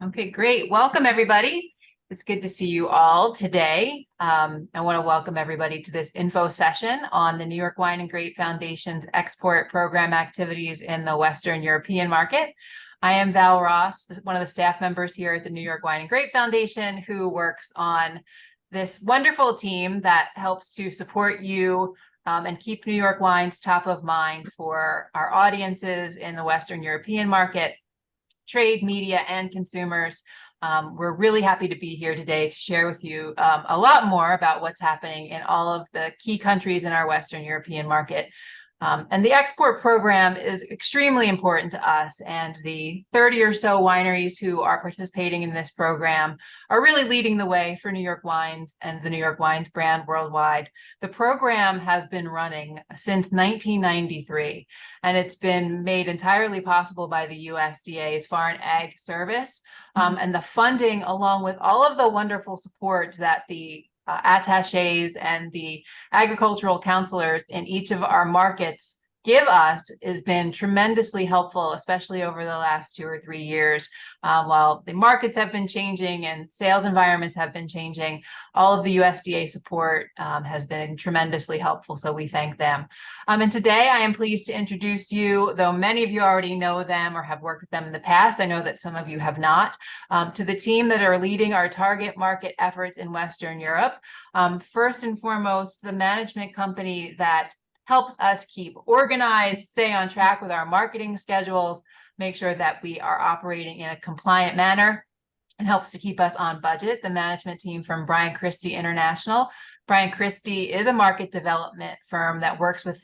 Okay, great. Welcome, everybody. It's good to see you all today. I want to welcome everybody to this info session on the New York Wine and Grape Foundation's export program activities in the Western European market. I am Val Ross, one of the staff members here at the New York Wine and Grape Foundation, who works on this wonderful team that helps to support you and keep New York wines top of mind for our audiences in the Western European market, trade, media, and consumers. We're really happy to be here today to share with you a lot more about what's happening in all of the key countries in our Western European market. And the export program is extremely important to us, and the 30 or so wineries who are participating in this program are really leading the way for New York Wines and the New York Wines brand worldwide. The program has been running since 1993, and it's been made entirely possible by the USDA's Foreign Ag Service, and the funding, along with all of the wonderful support that the attachés and the agricultural counselors in each of our markets give us, has been tremendously helpful, especially over the last 2 or 3 years. While the markets have been changing and sales environments have been changing, all of the USDA support has been tremendously helpful, so we thank them. And today I am pleased to introduce you, though many of you already know them or have worked with them in the past, I know that some of you have not, to the team that are leading our target market efforts in Western Europe. First and foremost, the management company that helps us keep organized, stay on track with our marketing schedules, make sure that we are operating in a compliant manner, and helps to keep us on budget. The management team from Brian Christie International. Brian Christie is a market development firm that works with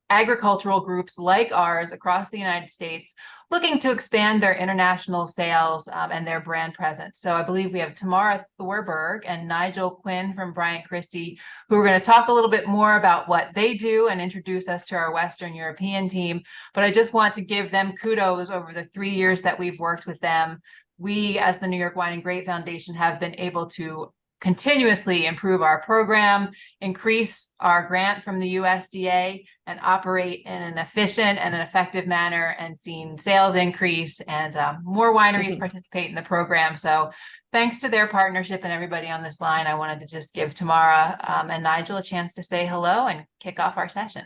agricultural groups like ours across the United States, looking to expand their international sales and their brand presence. So I believe we have Tamara Thorberg and Nigel Quinn from Brian Christie, who are going to talk a little bit more about what they do and introduce us to our Western European team. But I just want to give them kudos over the 3 years that we've worked with them. We, as the New York Wine and Grape Foundation, have been able to continuously improve our program, increase our grant from the USDA, and operate in an efficient and an effective manner, and seen sales increase and more wineries participate in the program. So thanks to their partnership and everybody on this line, I wanted to just give Tamara and Nigel a chance to say hello and kick off our session.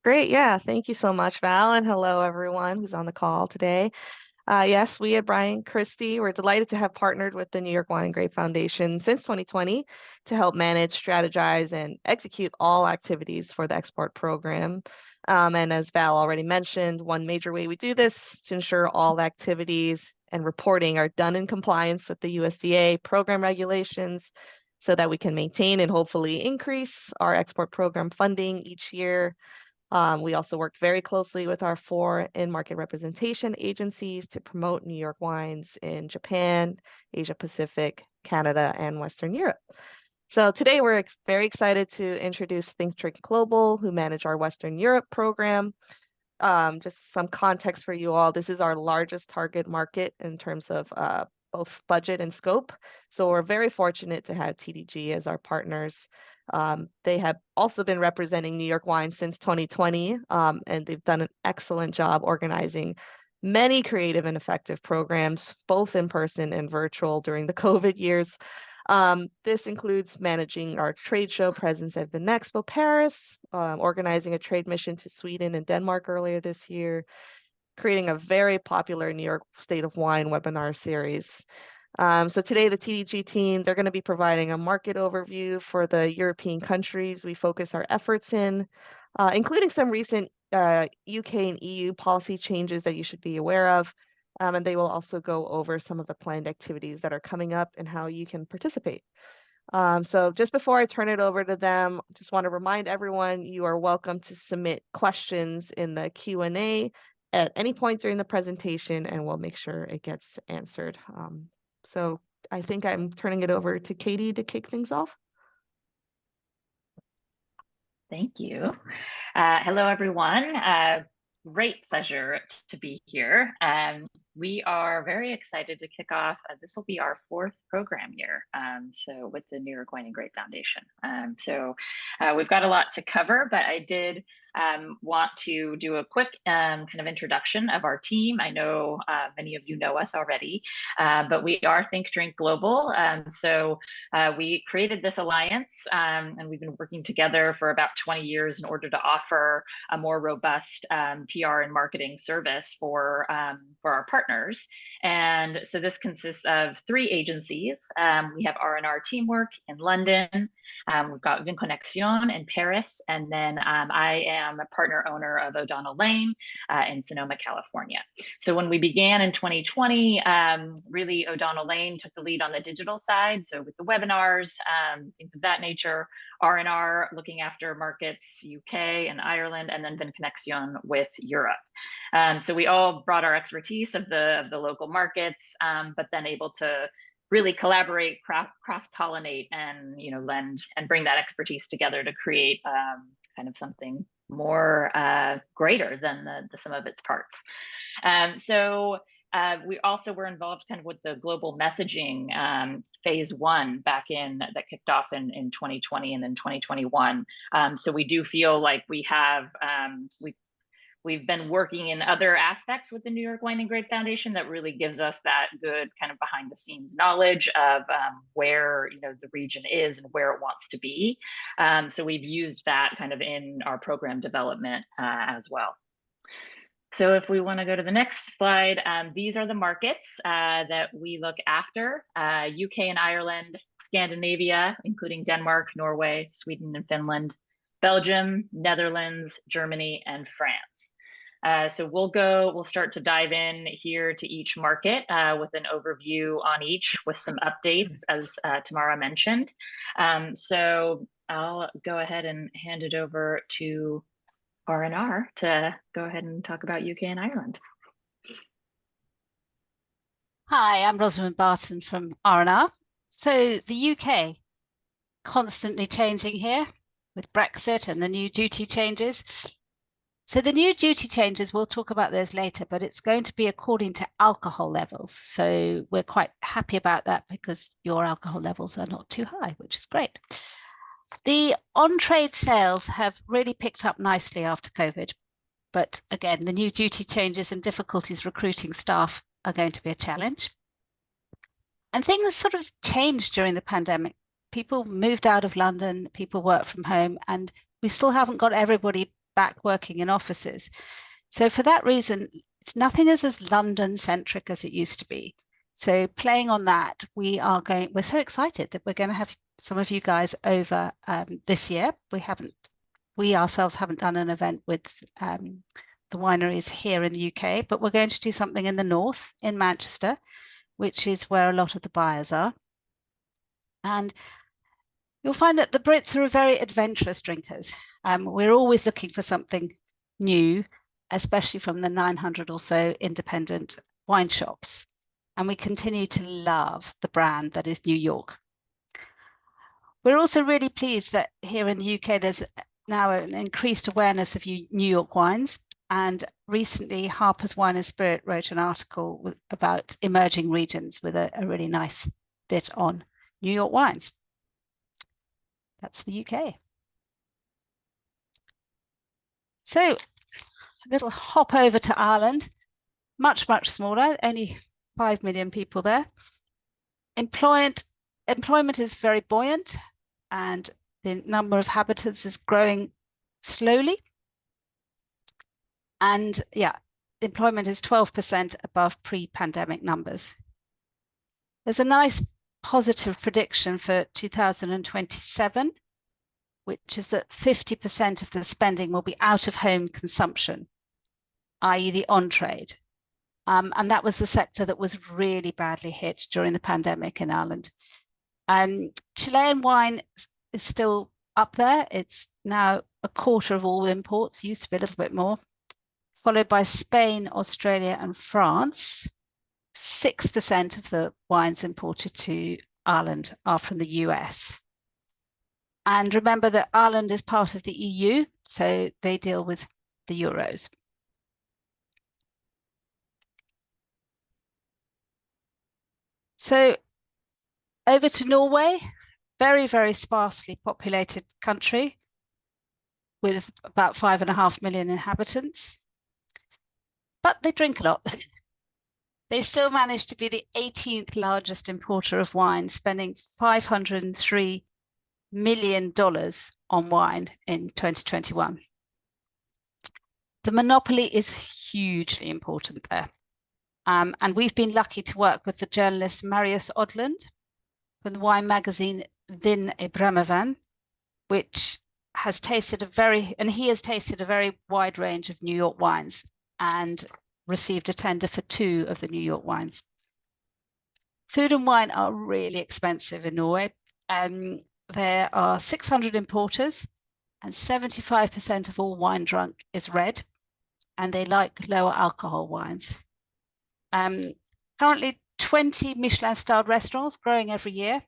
Great. Yeah. Thank you so much, Val. And hello, everyone who's on the call today. Yes, we at Brian Christie, we're delighted to have partnered with the New York Wine and Grape Foundation since 2020 to help manage, strategize, and execute all activities for the export program. And as Val already mentioned, one major way we do this is to ensure all activities and reporting are done in compliance with the USDA program regulations so that we can maintain and hopefully increase our export program funding each year. We also worked very closely with our 4 in-market representation agencies to promote New York wines in Japan, Asia Pacific, Canada, and Western Europe. So today we're very excited to introduce Think Drink Global, who manage our Western Europe program. Just some context for you all. This is our largest target market in terms of both budget and scope. So we're very fortunate to have TDG as our partners. They have also been representing New York wines since 2020, and they've done an excellent job organizing many creative and effective programs, both in person and virtual during the COVID years. This includes managing our trade show presence at Vinexpo Paris, organizing a trade mission to Sweden and Denmark earlier this year, creating a very popular New York State of Wine webinar series. So today, the TDG team, they're going to be providing a market overview for the European countries we focus our efforts in, including some recent UK and EU policy changes that you should be aware of. And they will also go over some of the planned activities that are coming up and how you can participate. So just before I turn it over to them, just want to remind everyone you are welcome to submit questions in the Q&A at any point during the presentation, and we'll make sure it gets answered. So I think I'm turning it over to Katie to kick things off. Thank you. Hello, everyone. Great pleasure to be here. We are very excited to kick off. This will be our 4th program year, so with the New York Wine and Grape Foundation. So we've got a lot to cover, but I did want to do a quick kind of introduction of our team. I know many of you know us already, but we are Think Drink Global. So we created this alliance, and we've been working together for about 20 years in order to offer a more robust PR and marketing service for our partners. And so this consists of 3 agencies. We have R&R Teamwork in London. We've got Vinconnexion in Paris, and then I am a partner owner of O'Donnell Lane in Sonoma, California. So when we began in 2020, really O'Donnell Lane took the lead on the digital side. So with the webinars, things of that nature, R&R looking after markets UK and Ireland, and then Vinconnexion with Europe. So we all brought our expertise of the local markets, but then able to really collaborate, cross-pollinate, and lend and bring that expertise together to create kind of something more greater than the sum of its parts. So we also were involved kind of with the global messaging phase 1 that kicked off in 2020 and then 2021. So we do feel like we have we've been working in other aspects with the New York Wine and Grape Foundation that really gives us that good kind of behind the scenes knowledge of where the region is and where it wants to be. So we've used that kind of in our program development as well. So if we want to go to the next slide, these are the markets that we look after: UK and Ireland, Scandinavia, including Denmark, Norway, Sweden, and Finland, Belgium, Netherlands, Germany, and France. So we'll start to dive in here to each market with an overview on each with some updates, as Tamara mentioned. So I'll go ahead and hand it over to R&R to go ahead and talk about UK and Ireland. Hi, I'm Rosamund Barton from R&R. So the UK, constantly changing here with Brexit and the new duty changes. So the new duty changes, we'll talk about those later, but it's going to be according to alcohol levels. So we're quite happy about that because your alcohol levels are not too high, which is great. The on-trade sales have really picked up nicely after COVID. But again, the new duty changes and difficulties recruiting staff are going to be a challenge. And things sort of changed during the pandemic. People moved out of London, people work from home, and we still haven't got everybody back working in offices. So for that reason, it's nothing is as London-centric as it used to be. So playing on that, we're so excited that we're going to have some of you guys over this year. We ourselves haven't done an event with the wineries here in the UK, but we're going to do something in the north, in Manchester, which is where a lot of the buyers are. And you'll find that the Brits are very adventurous drinkers. We're always looking for something new, especially from the 900 or so independent wine shops. And we continue to love the brand that is New York. We're also really pleased that here in the UK, there's now an increased awareness of New York wines. And recently, Harper's Wine and Spirit wrote an article about emerging regions with a really nice bit on New York wines. That's the UK. So this will hop over to Ireland, much, much smaller, only 5 million people there. Employment is very buoyant and the number of habitants is growing slowly. And yeah, employment is 12% above pre-pandemic numbers. There's a nice positive prediction for 2027, which is that 50% of the spending will be out of home consumption, i.e. the on-trade. And that was the sector that was really badly hit during the pandemic in Ireland. Chilean wine is still up there. It's now a quarter of all imports, used to be a little bit more, followed by Spain, Australia, and France. 6% of the wines imported to Ireland are from the US. And remember that Ireland is part of the EU, so they deal with the euros. So over to Norway, very, very sparsely populated country. with about 5.5 million inhabitants. But they drink a lot. They still managed to be the 18th largest importer of wine, spending $503 million on wine in 2021. The monopoly is hugely important there. And we've been lucky to work with the journalist Marius Odland from the wine magazine Vin et Bramavan, which has tasted he has tasted a very wide range of New York wines and received a tender for 2 of the New York wines. Food and wine are really expensive in Norway. There are 600 importers and 75% of all wine drunk is red, and they like lower alcohol wines. Currently 20 Michelin-starred restaurants growing every year,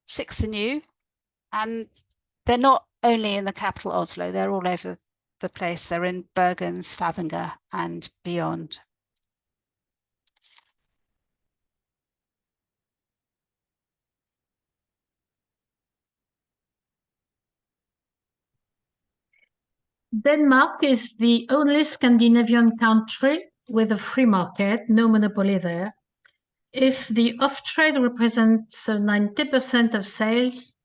6 are new, and they're not only in the capital Oslo, they're all over the place. They're in Bergen, Stavanger, and beyond. Denmark is the only Scandinavian country with a free market, no monopoly there. If the off-trade represents 90% of sales,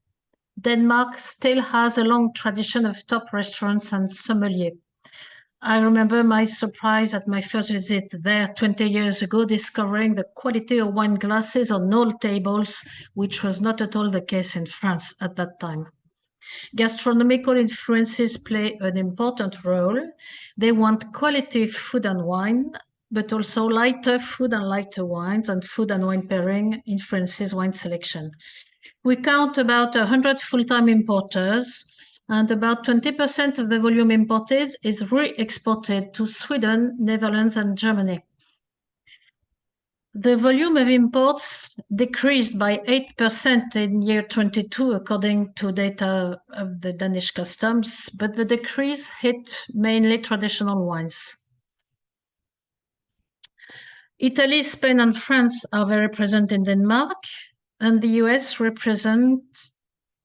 Denmark still has a long tradition of top restaurants and sommelier. I remember my surprise at my first visit there 20 years ago, discovering the quality of wine glasses on all tables, which was not at all the case in France at that time. Gastronomical influences play an important role. They want quality food and wine, but also lighter food and lighter wines, and food and wine pairing influences wine selection. We count about 100 full-time importers, and about 20% of the volume imported is re-exported to Sweden, Netherlands, and Germany. The volume of imports decreased by 8% in year 22, according to data of the Danish customs, but the decrease hit mainly traditional wines. Italy, Spain, and France are very present in Denmark, and the US represent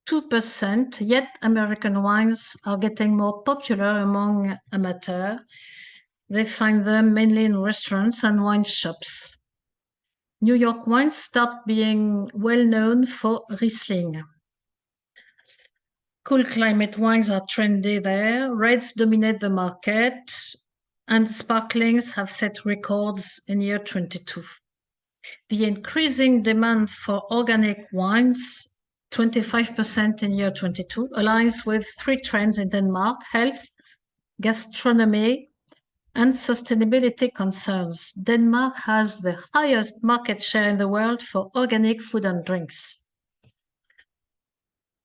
2%, yet American wines are getting more popular among amateurs. They find them mainly in restaurants and wine shops. New York wines start being well known for Riesling. Cool climate wines are trendy there. Reds dominate the market, and sparklings have set records in year 22. The increasing demand for organic wines, 25% in year 22, aligns with 3 trends in Denmark: health, gastronomy, and sustainability concerns. Denmark has the highest market share in the world for organic food and drinks.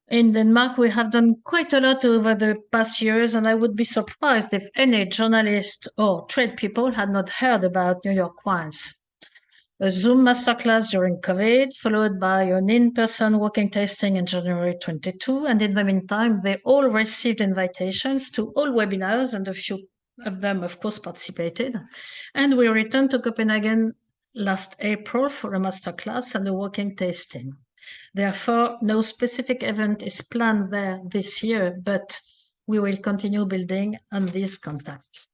In Denmark, we have done quite a lot over the past years, and I would be surprised if any journalist or trade people had not heard about New York wines. A Zoom masterclass during COVID, followed by an in-person walking tasting in January 22, and in the meantime, they all received invitations to all webinars, and a few of them, of course, participated. And we returned to Copenhagen last April for a masterclass and a walking tasting. Therefore, no specific event is planned there this year, but we will continue building on these contacts.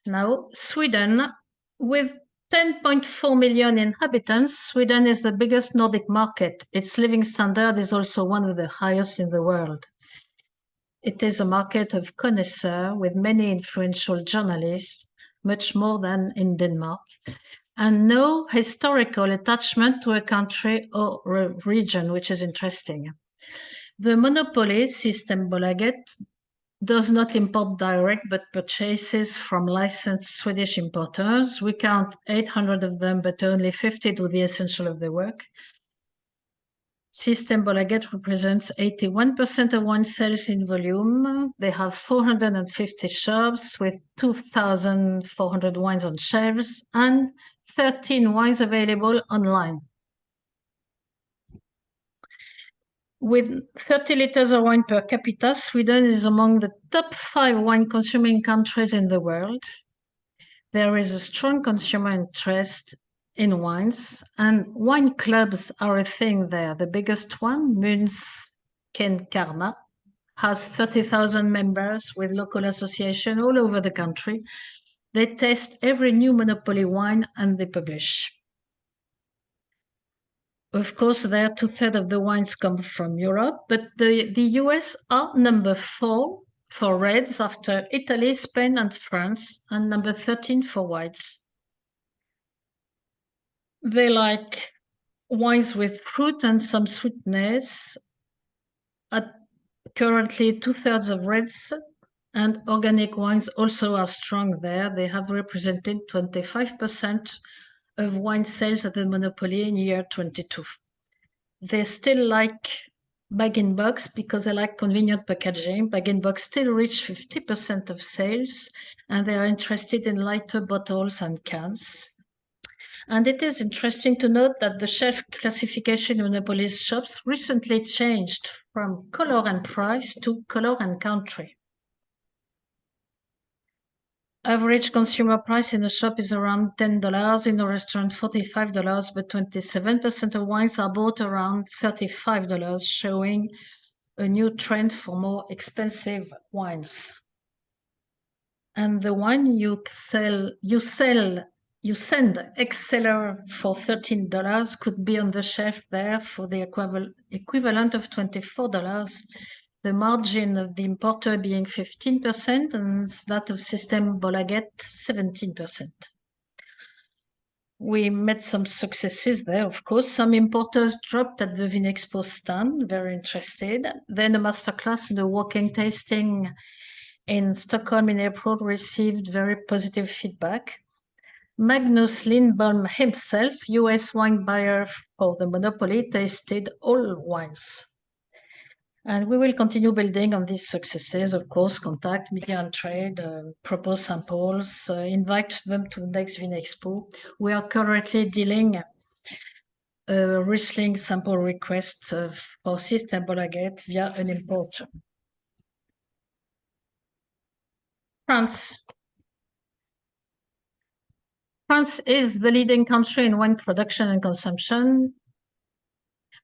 Now, Sweden, with 10.4 million inhabitants, Sweden is the biggest Nordic market. Its living standard is also one of the highest in the world. It is a market of connoisseurs with many influential journalists, much more than in Denmark, and no historical attachment to a country or a region, which is interesting. The monopoly, Systembolaget, does not import direct, but purchases from licensed Swedish importers. We count 800 of them, but only 50 do the essential of the work. Systembolaget represents 81% of wine sales in volume. They have 450 shops with 2,400 wines on shelves and 13 wines available online. With 30 liters of wine per capita, Sweden is among the top 5 wine consuming countries in the world. There is a strong consumer interest in wines, and wine clubs are a thing there. The biggest one, Muns Kenkarna, has 30,000 members with local association all over the country. They test every new monopoly wine and they publish. Of course, there 2/3 of the wines come from Europe, but the US are number 4 for reds after Italy, Spain, and France, and number 13 for whites. They like wines with fruit and some sweetness. At currently 2/3 of reds and organic wines also are strong there. They have represented 25% of wine sales at the monopoly in year 22. They still like bag-in-box because they like convenient packaging. Bag-in-box still reach 50% of sales, and they are interested in lighter bottles and cans. And it is interesting to note that the shelf classification in monopolies shops recently changed from color and price to color and country. Average consumer price in a shop is around $10, in a restaurant $45, but 27% of wines are bought around $35, showing a new trend for more expensive wines. And the wine you send ex-seller for $13 could be on the shelf there for the equivalent of $24. The margin of the importer being 15% and that of Système Bolaget 17%. We met some successes there, of course. Some importers dropped at the Vinexpo stand, very interested. Then a masterclass and a walking tasting in Stockholm in April received very positive feedback. Magnus Lindholm himself, US wine buyer for the monopoly, tasted all wines. And we will continue building on these successes, of course, contact media and trade, propose samples, invite them to the next Vinexpo. We are currently dealing a Riesling sample request for Système Bolaget via an importer. France. France is the leading country in wine production and consumption,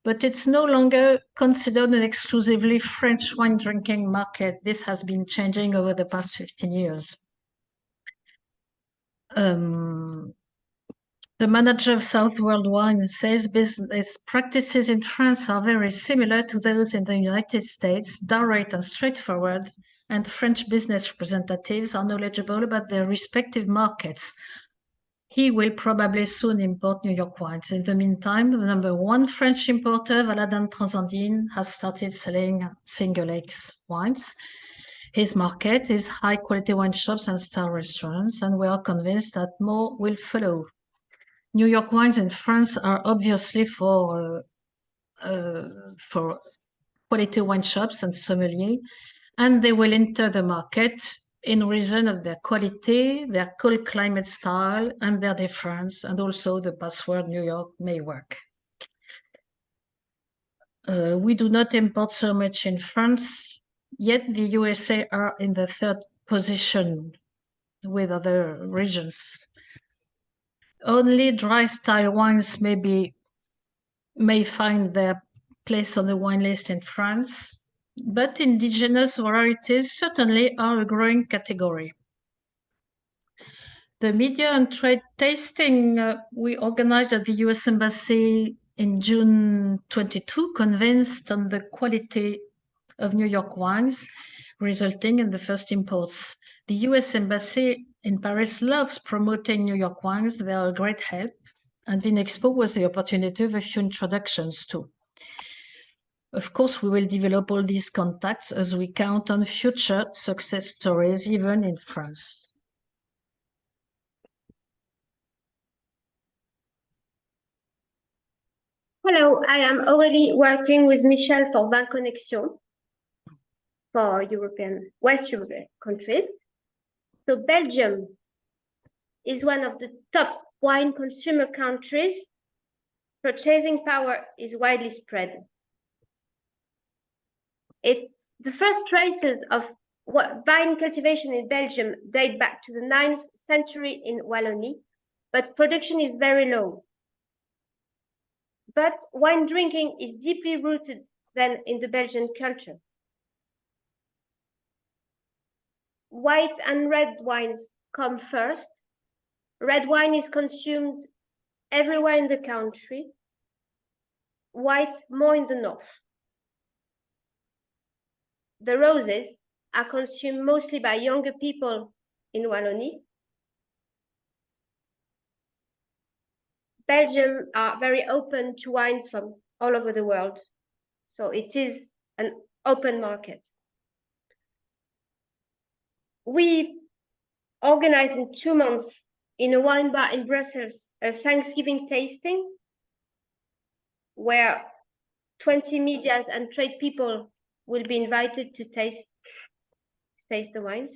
but it's no longer considered an exclusively French wine drinking market. This has been changing over the past 15 years. The manager of South World Wine says business practices in France are very similar to those in the United States, direct and straightforward, and French business representatives are knowledgeable about their respective markets. He will probably soon import New York wines. In the meantime, the number 1 French importer, Valadin Transandine, has started selling Finger Lakes wines. His market is high-quality wine shops and star restaurants, and we are convinced that more will follow. New York wines in France are obviously for quality wine shops and sommeliers, and they will enter the market in reason of their quality, their cold climate style, and their difference, and also the password New York may work. We do not import so much in France, yet the USA are in the 3rd position with other regions. Only dry style wines may find their place on the wine list in France, but indigenous varieties certainly are a growing category. The media and trade tasting we organized at the US Embassy in June 22 convinced on the quality of New York wines, resulting in the first imports. The US Embassy in Paris loves promoting New York wines. They are a great help. And Vinexpo was the opportunity of a few introductions too. Of course, we will develop all these contacts as we count on future success stories, even in France. Hello, I am already working with Michel for Vin Connexion for West European countries. So Belgium is one of the top wine consumer countries. Purchasing power is widely spread. The first traces of vine cultivation in Belgium date back to the 9th century in Wallonie, but production is very low. But wine drinking is deeply rooted then in the Belgian culture. white and red wines come first. Red wine is consumed everywhere in the country, white more in the north. The roses are consumed mostly by younger people in Wallonie. Belgium are very open to wines from all over the world, so it is an open market. We organized in 2 months in a wine bar in Brussels a Thanksgiving tasting where 20 medias and trade people will be invited to taste the wines.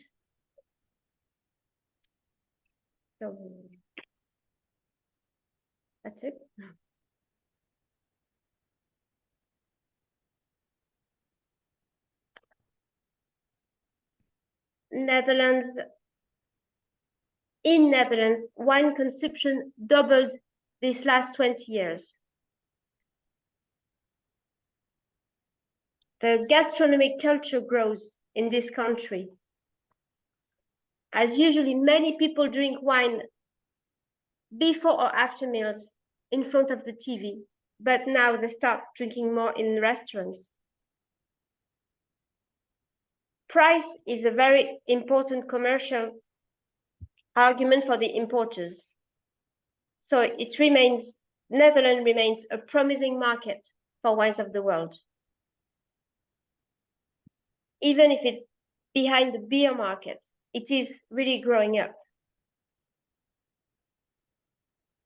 So that's it. In Netherlands, wine consumption doubled these last 20 years. The gastronomic culture grows in this country. As usually, many people drink wine before or after meals in front of the TV, but now they start drinking more in restaurants. Price is a very important commercial argument for the importers. So Netherlands remains a promising market for wines of the world. Even if it's behind the beer market, it is really growing up.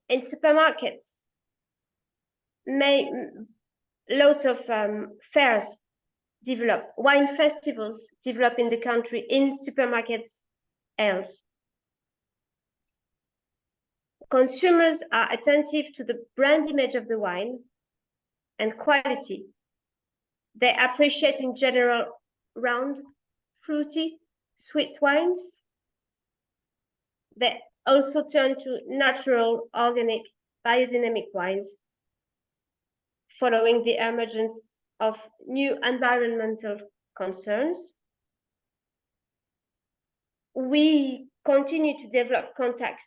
In supermarkets, lots of fairs develop, wine festivals develop in the country, in supermarkets else. Consumers are attentive to the brand image of the wine and quality. They appreciate in general round, fruity, sweet wines. They also turn to natural, organic, biodynamic wines, following the emergence of new environmental concerns. We continue to develop contacts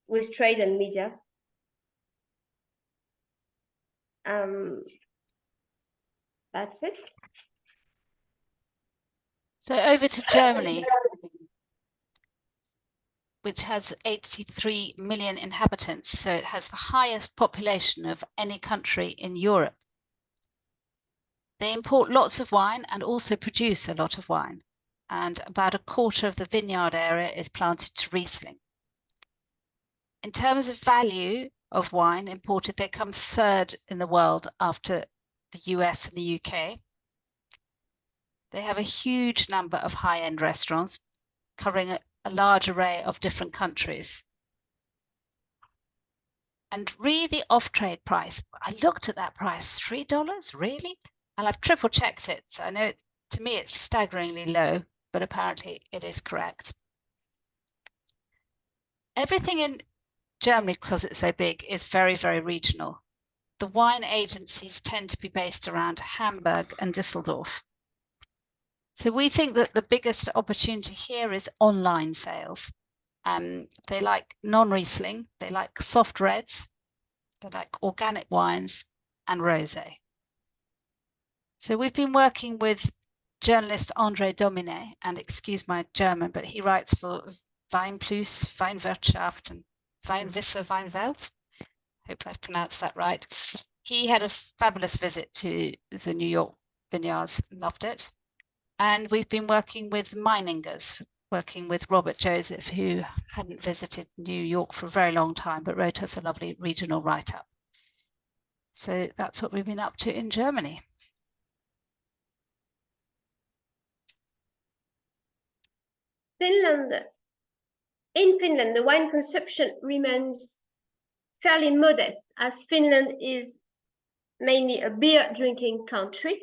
with trade and media. That's it. So over to Germany, which has 83 million inhabitants. So it has the highest population of any country in Europe. They import lots of wine and also produce a lot of wine. And about a quarter of the vineyard area is planted to Riesling. In terms of value of wine imported, they come third in the world after the US and the UK. They have a huge number of high-end restaurants covering a large array of different countries. And really the off-trade price, I looked at that price, $3, really? And I've triple checked it. So I know to me it's staggeringly low, but apparently it is correct. Everything in Germany, because it's so big, is very, very regional. The wine agencies tend to be based around Hamburg and Düsseldorf. So we think that the biggest opportunity here is online sales. They like non-Riesling, they like soft reds, they like organic wines and rosé. So we've been working with journalist André Dominé, and excuse my German, but he writes for Weinplus, Weinwirtschaft and Weinwisser, Weinwelt. Hope I've pronounced that right. He had a fabulous visit to the New York vineyards, loved it. And we've been working with Meiningers, working with Robert Joseph, who hadn't visited New York for a very long time, but wrote us a lovely regional write-up. So that's what we've been up to in Germany. In Finland, the wine consumption remains fairly modest, as Finland is mainly a beer drinking country.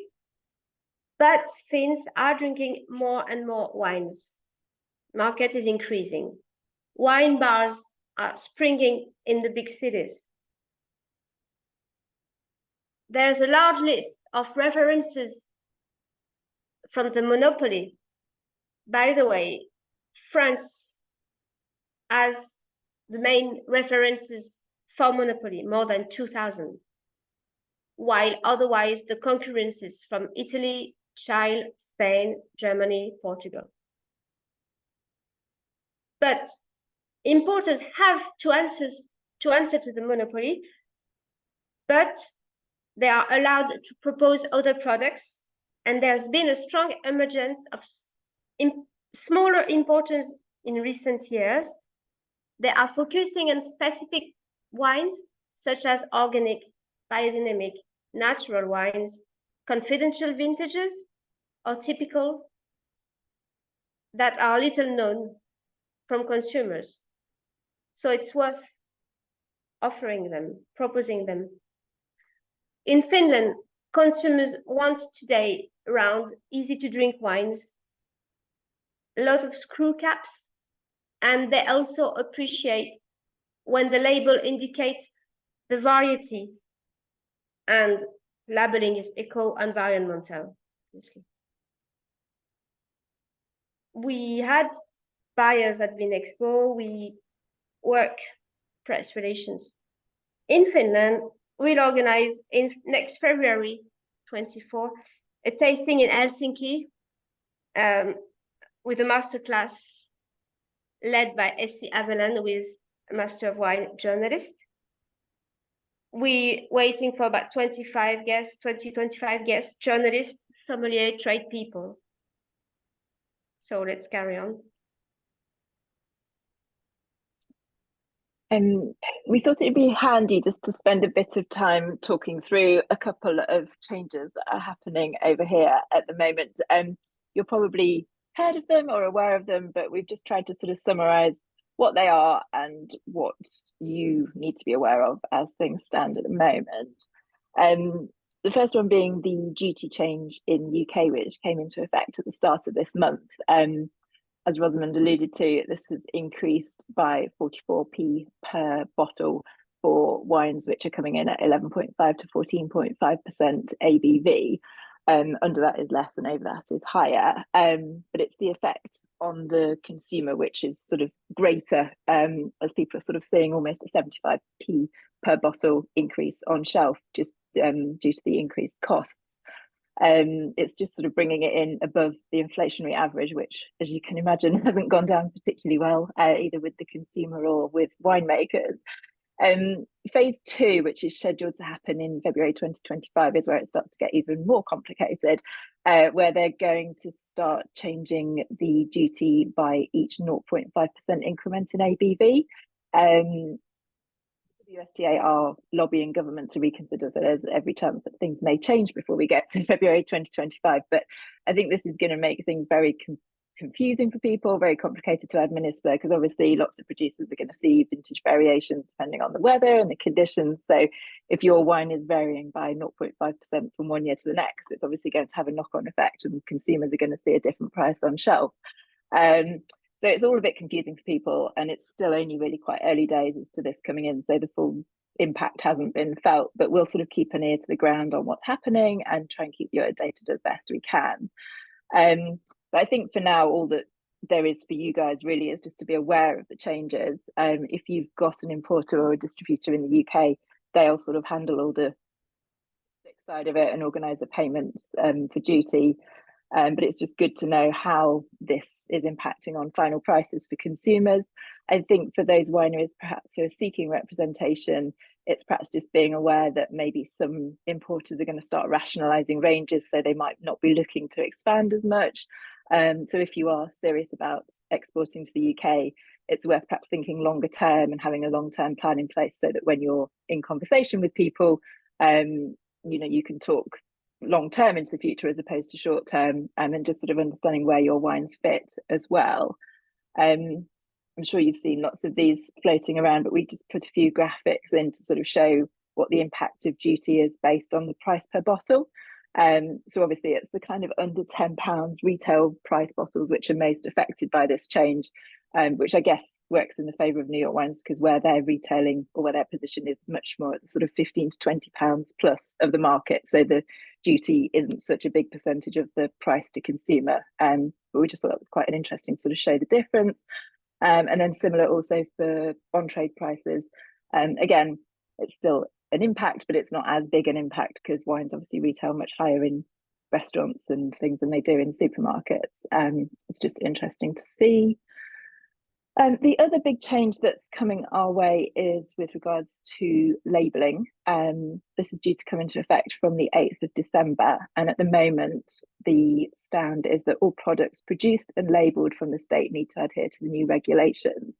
But Finns are drinking more and more wines. Market is increasing. Wine bars are springing in the big cities. There's a large list of references from the monopoly. By the way, France has the main references for monopoly, more than 2,000, while otherwise the concurrences from Italy, Chile, Spain, Germany, Portugal. But importers have to answer to the monopoly, but they are allowed to propose other products, and there's been a strong emergence of smaller importers in recent years. They are focusing on specific wines, such as organic, biodynamic, natural wines, confidential vintages, or typical, that are little known from consumers. So it's worth offering them, proposing them. In Finland, consumers want today around easy to drink wines, a lot of screw caps, and they also appreciate when the label indicates the variety and labeling is eco-environmental. We had buyers at Vinexpo. We work press relations. In Finland, we'll organize next February 24 a tasting in Helsinki with a masterclass led by Essi Avelan, who is a Master of Wine journalist. We're waiting for about 25 guests, journalists, sommelier, trade people. So let's carry on. We thought it'd be handy just to spend a bit of time talking through a couple of changes that are happening over here at the moment. You're probably heard of them or aware of them, but we've just tried to sort of summarize what they are and what you need to be aware of as things stand at the moment. The first one being the duty change in the UK, which came into effect at the start of this month. As Rosamond alluded to, this has increased by 44p per bottle for wines which are coming in at 11.5 to 14.5% ABV. Under that is less and over that is higher. But it's the effect on the consumer which is sort of greater, as people are sort of seeing almost a 75p per bottle increase on shelf just due to the increased costs. It's just sort of bringing it in above the inflationary average, which, as you can imagine, hasn't gone down particularly well, either with the consumer or with winemakers. Phase 2, which is scheduled to happen in February 2025, is where it starts to get even more complicated, where they're going to start changing the duty by each 0.5% increment in ABV. USDA are lobbying government to reconsider, so there's every chance that things may change before we get to February 2025. But I think this is going to make things very confusing for people, very complicated to administer, because obviously lots of producers are going to see vintage variations depending on the weather and the conditions. So if your wine is varying by 0.5% from one year to the next, it's obviously going to have a knock-on effect, and consumers are going to see a different price on shelf. So it's all a bit confusing for people, and it's still only really quite early days as to this coming in, so the full impact hasn't been felt, but we'll sort of keep an ear to the ground on what's happening and try and keep you updated as best we can. But I think for now, all that there is for you guys really is just to be aware of the changes. If you've got an importer or a distributor in the UK, they'll sort of handle all the side of it and organise the payments for duty. But it's just good to know how this is impacting on final prices for consumers. I think for those wineries perhaps who are seeking representation, it's perhaps just being aware that maybe some importers are going to start rationalising ranges, so they might not be looking to expand as much. So if you are serious about exporting to the UK, it's worth perhaps thinking longer term and having a long-term plan in place, so that when you're in conversation with people, you can talk long term into the future as opposed to short term, and just sort of understanding where your wines fit as well. I'm sure you've seen lots of these floating around, but we just put a few graphics in to sort of show what the impact of duty is based on the price per bottle. So obviously it's the kind of under £10 retail price bottles which are most affected by this change, which I guess works in the favour of New York Wines, because where they're retailing or where their position is much more at the sort of £15 to £20 plus of the market. So the duty isn't such a big percentage of the price to consumer. but we just thought that was quite an interesting sort of show the difference. And then similar also for on-trade prices. Again, it's still an impact, but it's not as big an impact because wines obviously retail much higher in restaurants and things than they do in supermarkets. It's just interesting to see. The other big change that's coming our way is with regards to labelling. This is due to come into effect from the 8th of December. And at the moment, the stand is that all products produced and labelled from the state need to adhere to the new regulations.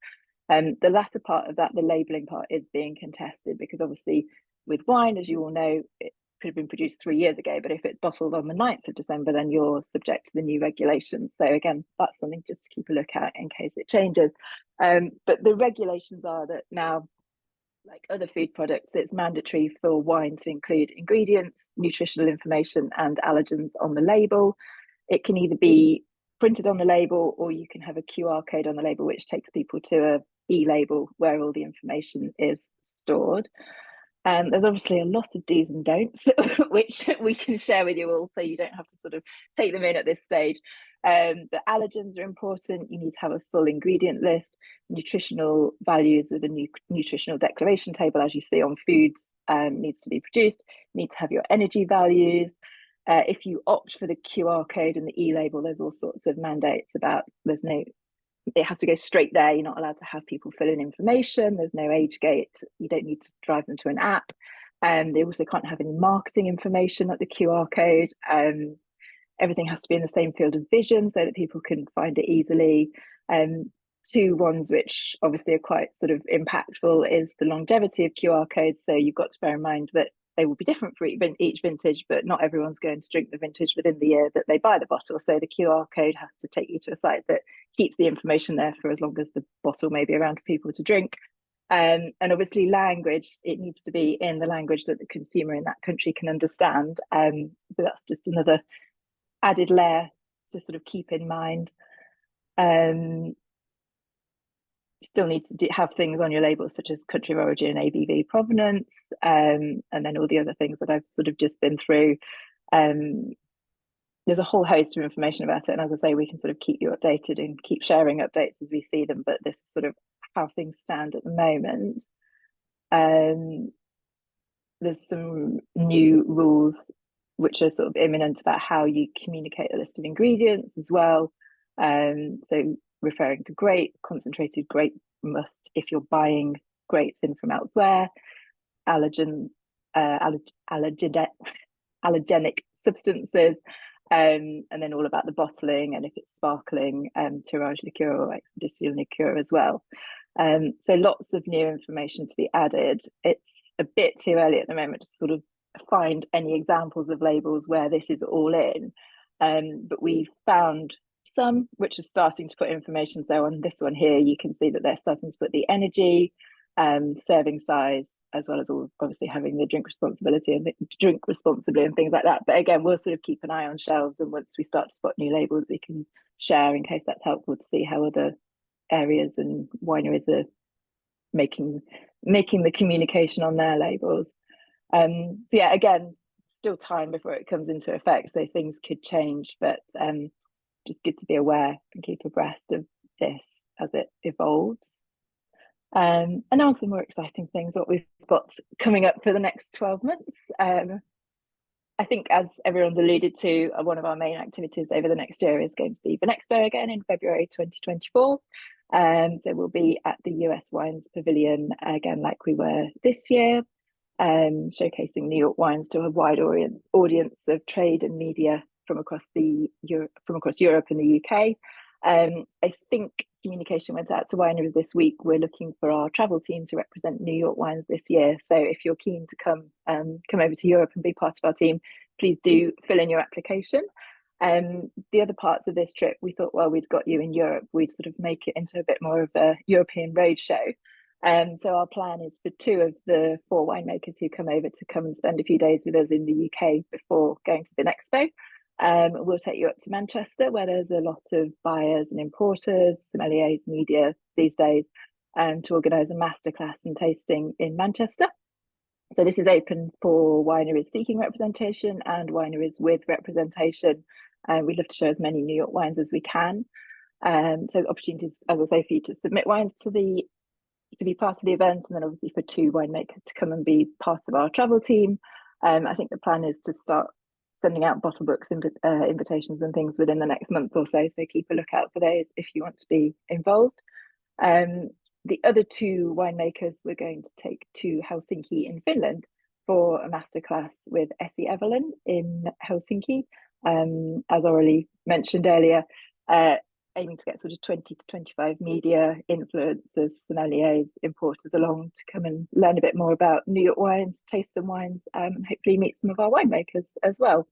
The latter part of that, the labelling part, is being contested because obviously with wine, as you all know, it could have been produced 3 years ago, but if it's bottled on the 9th of December, then you're subject to the new regulations. So again, that's something just to keep a look at in case it changes. But the regulations are that now, like other food products, it's mandatory for wine to include ingredients, nutritional information, and allergens on the label. It can either be printed on the label or you can have a QR code on the label, which takes people to a e-label where all the information is stored. There's obviously a lot of do's and don'ts, which we can share with you all, so you don't have to sort of take them in at this stage. The allergens are important. You need to have a full ingredient list, nutritional values with a nutritional declaration table, as you see on foods, needs to be produced. You need to have your energy values. If you opt for the QR code and the e-label, there's all sorts of mandates about it has to go straight there. You're not allowed to have people fill in information. There's no age gate. You don't need to drive them to an app. They also can't have any marketing information like the QR code. Everything has to be in the same field of vision so that people can find it easily. Two ones which obviously are quite sort of impactful is the longevity of QR codes. So you've got to bear in mind that they will be different for each vintage, but not everyone's going to drink the vintage within the year that they buy the bottle. So the QR code has to take you to a site that keeps the information there for as long as the bottle may be around for people to drink. And obviously language, it needs to be in the language that the consumer in that country can understand. So that's just another added layer to sort of keep in mind. You still need to have things on your labels such as country of origin, ABV, provenance, and then all the other things that I've sort of just been through. There's a whole host of information about it, and as I say, we can sort of keep you updated and keep sharing updates as we see them, but this is sort of how things stand at the moment. There's some new rules which are sort of imminent about how you communicate a list of ingredients as well. So referring to grape, concentrated grape must if you're buying grapes in from elsewhere, allergenic substances, and then all about the bottling and if it's sparkling, tirage liqueur or expedition liqueur as well. So lots of new information to be added. It's a bit too early at the moment to sort of find any examples of labels where this is all in, but we've found some which are starting to put information. So on this one here, you can see that they're starting to put the energy, serving size, as well as all obviously having the drink responsibility and drink responsibly and things like that. But again, we'll sort of keep an eye on shelves, and once we start to spot new labels, we can share in case that's helpful to see how other areas and wineries are making the communication on their labels. So yeah, again, still time before it comes into effect, so things could change, but just good to be aware and keep abreast of this as it evolves. And now some more exciting things, what we've got coming up for the next 12 months. I think, as everyone's alluded to, one of our main activities over the next year is going to be Vinexpo again in February 2024. So we'll be at the US Wines Pavilion again, like we were this year, showcasing New York wines to a wide audience of trade and media from across Europe and the UK. I think communication went out to wineries this week. We're looking for our travel team to represent New York wines this year. So if you're keen to come over to Europe and be part of our team, please do fill in your application. The other parts of this trip, we thought, well, we'd got you in Europe, we'd sort of make it into a bit more of a European roadshow. So our plan is for 2 of the 4 winemakers who come over to come and spend a few days with us in the UK before going to the Vinexpo. We'll take you up to Manchester, where there's a lot of buyers and importers, sommeliers, media these days, to organise a masterclass and tasting in Manchester. So this is open for wineries seeking representation and wineries with representation. We'd love to show as many New York wines as we can. So opportunities, as I say, for you to submit wines to be part of the event, and then obviously for 2 winemakers to come and be part of our travel team. I think the plan is to start sending out bottle books, invitations and things within the next month or so. So keep a lookout for those if you want to be involved. The other 2 winemakers we're going to take to Helsinki in Finland for a masterclass with Essie Evelyn in Helsinki. As already mentioned earlier, aiming to get sort of 20 to 25 media influencers, sommeliers, importers along to come and learn a bit more about New York wines, taste some wines, and hopefully meet some of our winemakers as well.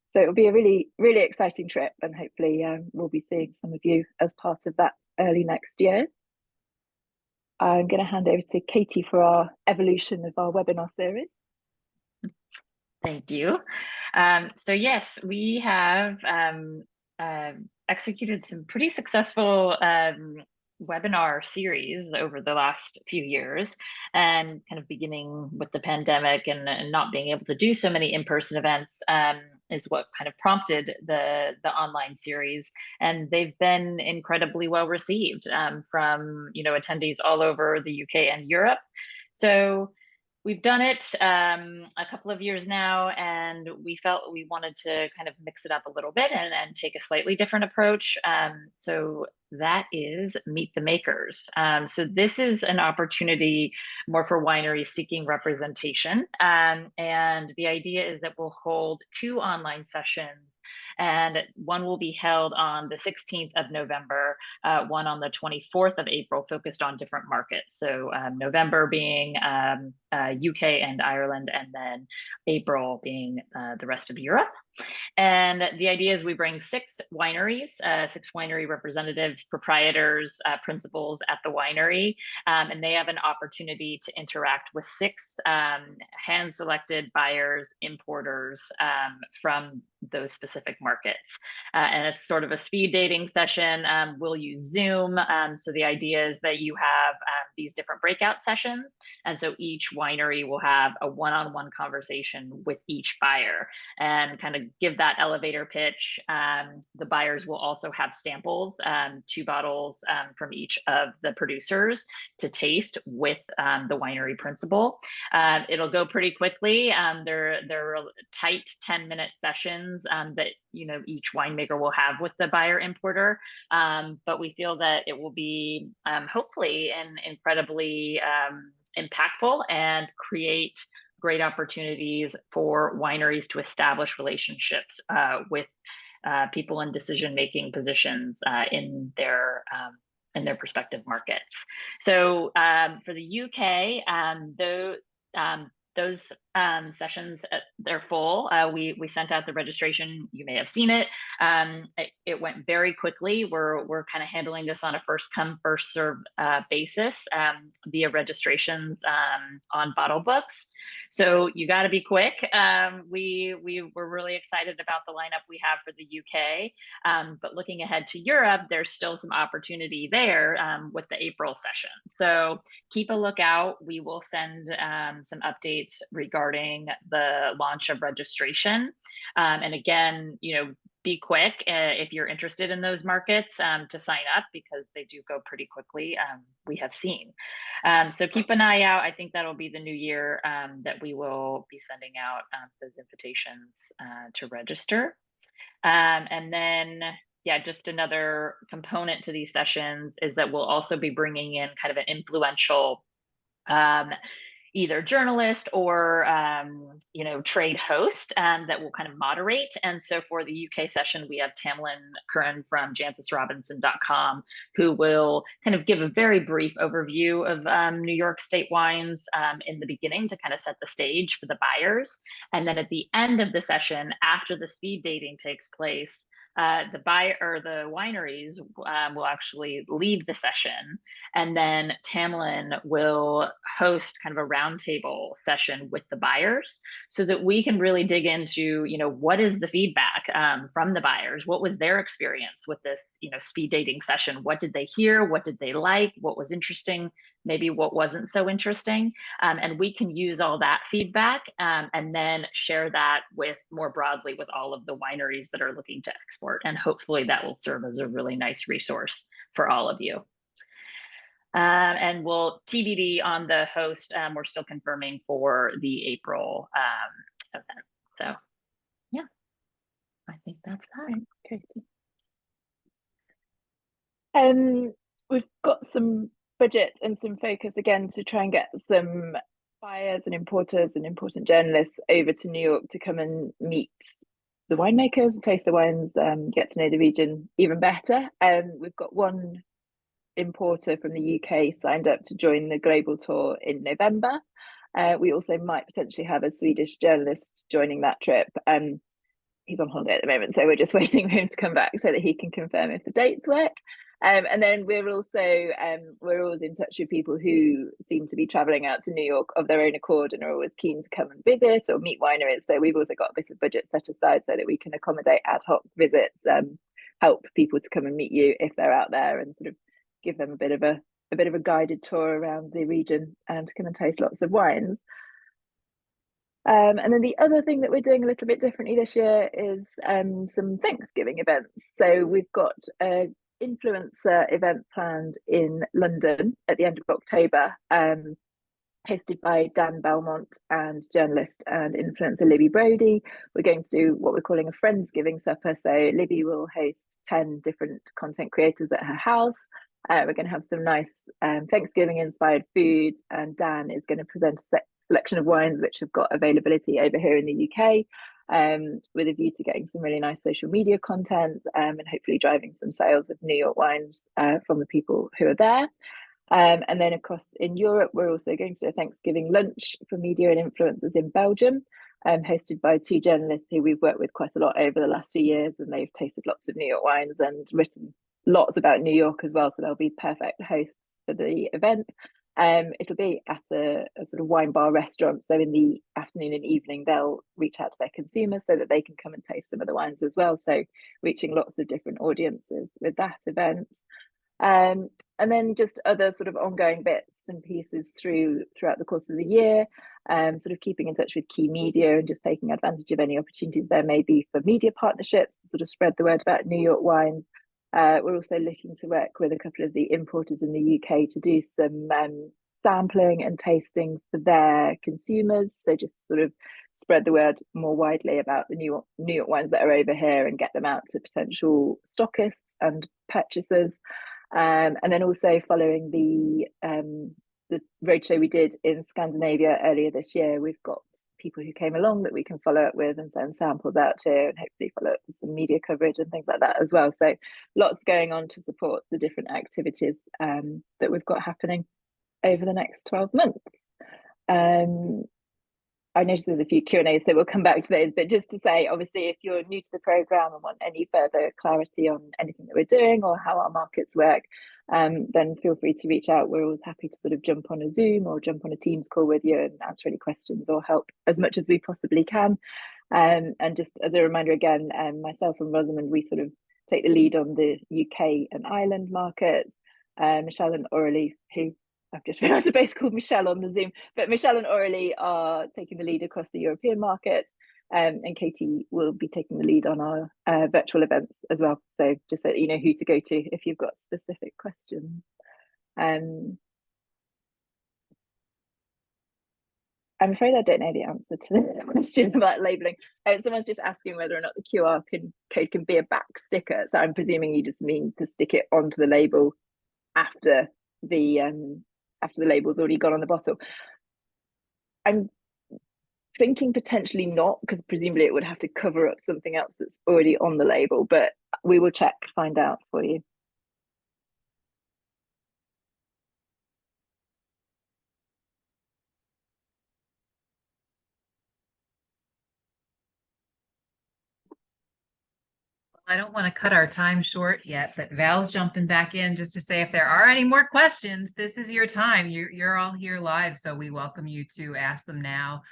So it'll be a really, really exciting trip, and hopefully we'll be seeing some of you as part of that early next year. I'm going to hand over to Katie for our evolution of our webinar series. Thank you. So yes, we have executed some pretty successful webinar series over the last few years, and kind of beginning with the pandemic and not being able to do so many in-person events is what kind of prompted the online series, and they've been incredibly well received from attendees all over the UK and Europe. So we've done it a couple of years now, and we felt we wanted to kind of mix it up a little bit and take a slightly different approach. So that is Meet the Makers. So this is an opportunity more for wineries seeking representation. And the idea is that we'll hold 2 online sessions, and one will be held on the 16th of November, one on the 24th of April, focused on different markets. So November being UK and Ireland, and then April being the rest of Europe. And the idea is we bring 6 wineries, 6 winery representatives, proprietors, principals at the winery, and they have an opportunity to interact with 6 hand-selected buyers, importers from those specific markets. And it's sort of a speed dating session. We'll use Zoom. So the idea is that you have these different breakout sessions. And so each winery will have a one-on-one conversation with each buyer and kind of give that elevator pitch. The buyers will also have samples, 2 bottles from each of the producers to taste with the winery principal. It'll go pretty quickly. They're tight 10-minute sessions that each winemaker will have with the buyer importer. But we feel that it will be hopefully incredibly impactful and create great opportunities for wineries to establish relationships with people in decision-making positions in their respective markets. So for the UK, those sessions, they're full. We sent out the registration. You may have seen it. It went very quickly. We're kind of handling this on a first come, first serve basis via registrations on bottle books. So you got to be quick. We were really excited about the lineup we have for the UK, but looking ahead to Europe, there's still some opportunity there with the April session. So keep a lookout. We will send some updates regarding the launch of registration. And again, be quick if you're interested in those markets to sign up, because they do go pretty quickly, we have seen. So keep an eye out. I think that'll be the new year that we will be sending out those invitations to register. And then, yeah, just another component to these sessions is that we'll also be bringing in kind of an influential either journalist or trade host that will kind of moderate. And so for the UK session, we have Tamlin Curran from JancesRobinson.com, who will kind of give a very brief overview of New York state wines in the beginning to kind of set the stage for the buyers. And then at the end of the session, after the speed dating takes place, the wineries will actually lead the session, and then Tamlin will host kind of a roundtable session with the buyers, so that we can really dig into, what is the feedback from the buyers? What was their experience with this, speed dating session? What did they hear? What did they like? What was interesting? Maybe what wasn't so interesting? And we can use all that feedback and then share that with more broadly with all of the wineries that are looking to export. And hopefully that will serve as a really nice resource for all of you. And we'll TBD on the host. We're still confirming for the April event. So yeah, I think that's that. Thanks, Katie. We've got some budget and some focus again to try and get some buyers and importers and important journalists over to New York to come and meet the winemakers, taste the wines, get to know the region even better. We've got one importer from the UK signed up to join the global tour in November. We also might potentially have a Swedish journalist joining that trip. He's on holiday at the moment, so we're just waiting for him to come back so that he can confirm if the dates work. And then we're always in touch with people who seem to be traveling out to New York of their own accord and are always keen to come and visit or meet wineries. So we've also got a bit of budget set aside so that we can accommodate ad hoc visits, help people to come and meet you if they're out there, and sort of give them a bit of a guided tour around the region and to come and taste lots of wines. And then the other thing that we're doing a little bit differently this year is some Thanksgiving events. So we've got an influencer event planned in London at the end of October, hosted by Dan Belmont and journalist and influencer Libby Brody. We're going to do what we're calling a Friendsgiving supper. So Libby will host 10 different content creators at her house. We're going to have some nice Thanksgiving inspired food, and Dan is going to present a selection of wines which have got availability over here in the UK, with a view to getting some really nice social media content and hopefully driving some sales of New York wines from the people who are there. And then across in Europe, we're also going to do a Thanksgiving lunch for media and influencers in Belgium, hosted by 2 journalists who we've worked with quite a lot over the last few years, and they've tasted lots of New York wines and written lots about New York as well, so they'll be perfect hosts for the event. It'll be at a sort of wine bar restaurant, so in the afternoon and evening they'll reach out to their consumers so that they can come and taste some of the wines as well, so reaching lots of different audiences with that event. And then just other sort of ongoing bits and pieces throughout the course of the year, sort of keeping in touch with key media and just taking advantage of any opportunities there may be for media partnerships to sort of spread the word about New York wines. We're also looking to work with a couple of the importers in the UK to do some sampling and tasting for their consumers. So just sort of spread the word more widely about the New York wines that are over here and get them out to potential stockists and purchasers. And then also following the roadshow we did in Scandinavia earlier this year, we've got people who came along that we can follow up with and send samples out to, and hopefully follow up with some media coverage and things like that as well. So lots going on to support the different activities that we've got happening over the next 12 months. I noticed there's a few Q&As, so we'll come back to those, but just to say, obviously, if you're new to the programme and want any further clarity on anything that we're doing or how our markets work, then feel free to reach out. We're always happy to sort of jump on a Zoom or jump on a Teams call with you and answer any questions or help as much as we possibly can. And just as a reminder again, myself and Rosamond, we sort of take the lead on the UK and Ireland markets. Michelle and Aurélie, who I've just realised are both called Michelle on the Zoom, but Michelle and Aurélie are taking the lead across the European markets, and Katie will be taking the lead on our virtual events as well. So just so you know who to go to if you've got specific questions. I'm afraid I don't know the answer to this question about labelling. Someone's just asking whether or not the QR code can be a back sticker. So I'm presuming you just mean to stick it onto the label after the label's already gone on the bottle. I'm thinking potentially not, because presumably it would have to cover up something else that's already on the label, but we will check, find out for you. I don't want to cut our time short yet, but Val's jumping back in just to say if there are any more questions, this is your time. You're all here live, so we welcome you to ask them now.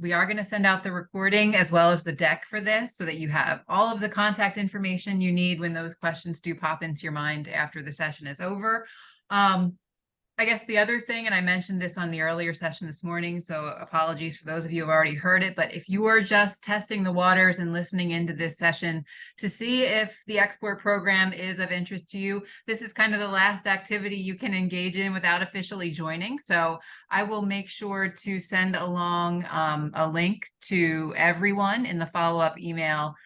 We are going to send out the recording as well as the deck for this so that you have all of the contact information you need when those questions do pop into your mind after the session is over. I guess the other thing, and I mentioned this on the earlier session this morning, so apologies for those of you who have already heard it, but if you are just testing the waters and listening into this session to see if the export program is of interest to you, this is kind of the last activity you can engage in without officially joining. So I will make sure to send along a link to everyone in the follow-up email.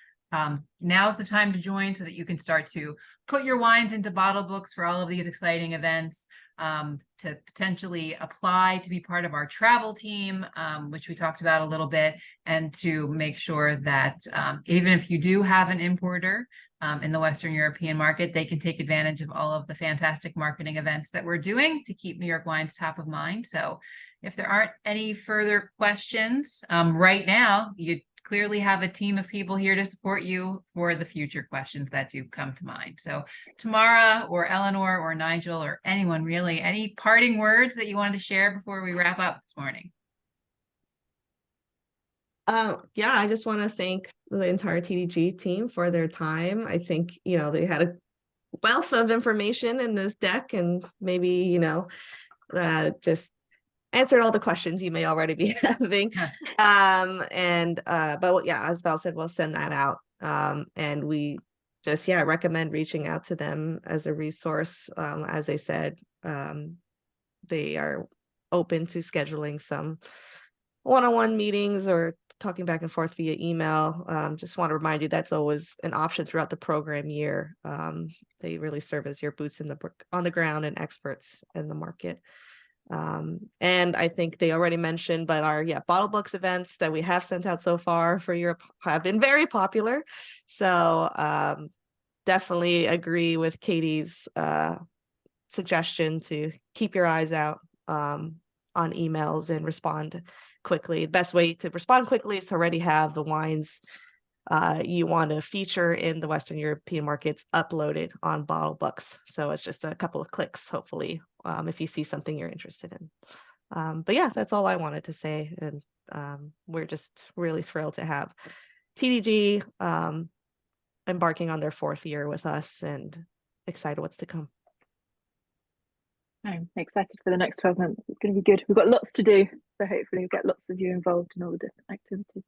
Now's the time to join so that you can start to put your wines into bottle books for all of these exciting events. To potentially apply to be part of our travel team, which we talked about a little bit, and to make sure that even if you do have an importer in the Western European market, they can take advantage of all of the fantastic marketing events that we're doing to keep New York wines top of mind. So if there aren't any further questions right now, you clearly have a team of people here to support you for the future questions that do come to mind. So Tamara or Eleanor or Nigel or anyone really, any parting words that you wanted to share before we wrap up this morning? Yeah, I just want to thank the entire TDG team for their time. I think, they had a wealth of information in this deck, and maybe, just answered all the questions you may already be having. But yeah, as Val said, we'll send that out. And we just, recommend reaching out to them as a resource. As they said, they are open to scheduling some one-on-one meetings or talking back and forth via email. Just want to remind you that's always an option throughout the program year. They really serve as your boots on the ground and experts in the market. And I think they already mentioned, but our bottle books events that we have sent out so far for Europe have been very popular. So definitely agree with Katie's suggestion to keep your eyes out on emails and respond quickly. The best way to respond quickly is to already have the wines you want to feature in the Western European markets uploaded on bottle books. So it's just a couple of clicks, hopefully, if you see something you're interested in. But yeah, that's all I wanted to say. And we're just really thrilled to have TDG embarking on their 4th year with us, and excited what's to come. I'm excited for the next 12 months. It's going to be good. We've got lots to do. So hopefully we'll get lots of you involved in all the different activities.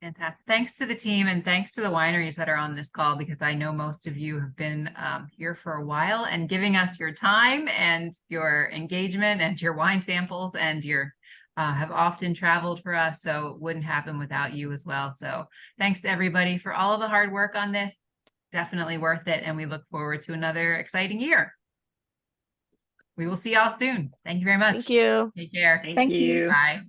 Fantastic. Thanks to the team and thanks to the wineries that are on this call, because I know most of you have been here for a while and giving us your time and your engagement and your wine samples, and your have often traveled for us. So it wouldn't happen without you as well. So thanks to everybody for all of the hard work on this. Definitely worth it. And we look forward to another exciting year. We will see y'all soon. Thank you very much. Thank you. Take care. Thank you. Bye.